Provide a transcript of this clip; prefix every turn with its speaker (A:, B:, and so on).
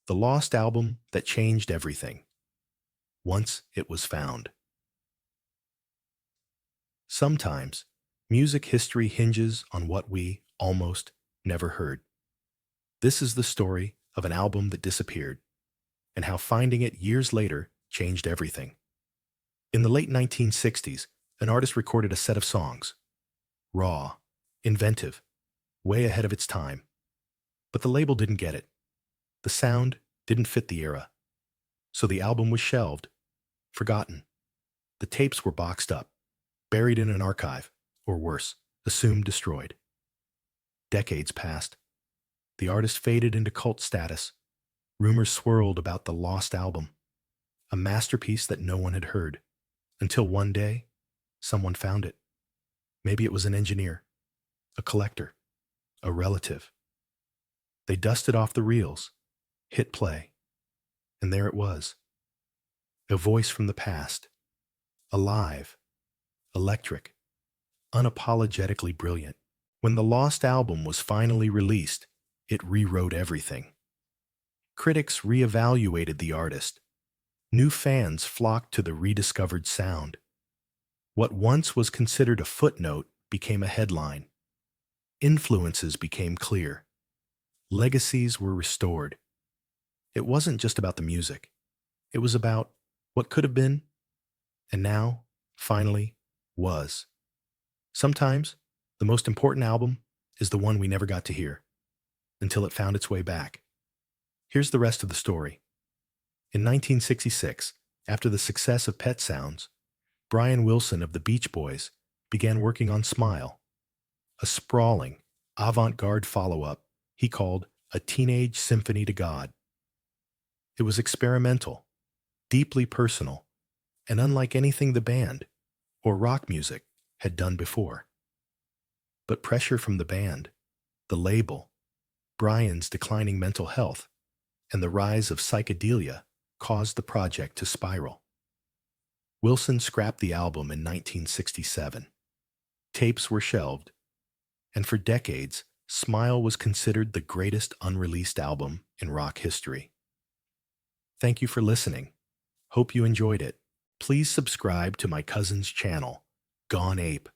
A: The lost album that changed everything, once it was found. Sometimes, music history hinges on what we almost never heard. This is the story of an album that disappeared and how finding it years later changed everything. In the late 1960s, an artist recorded a set of songs, raw, inventive, way ahead of its time. But the label didn't get it. The sound didn't fit the era. So the album was shelved, forgotten. The tapes were boxed up, buried in an archive, or worse, assumed destroyed. Decades passed. The artist faded into cult status. Rumors swirled about the lost album, a masterpiece that no one had heard, until one day, someone found it. Maybe it was an engineer, a collector, a relative. They dusted off the reels, hit play, and there it was. A voice from the past, alive, electric, unapologetically brilliant. When the lost album was finally released, it rewrote everything. Critics reevaluated the artist. New fans flocked to the rediscovered sound. What once was considered a footnote became a headline. Influences became clear. Legacies were restored. It wasn't just about the music. It was about what could have been, and now, finally, was. Sometimes, the most important album is the one we never got to hear, until it found its way back. Here's the rest of the story. In 1966, after the success of Pet Sounds, Brian Wilson of the Beach Boys began working on Smile, a sprawling, avant-garde follow-up he called A Teenage Symphony to God. It was experimental, deeply personal, and unlike anything the band, or rock music, had done before. But pressure from the band, the label, Brian's declining mental health, and the rise of psychedelia caused the project to spiral. Wilson scrapped the album in 1967. Tapes were shelved, and for decades, Smile was considered the greatest unreleased album in rock history. Thank you for listening. Hope you enjoyed it. Please subscribe to my cousin's channel, Gone Ape,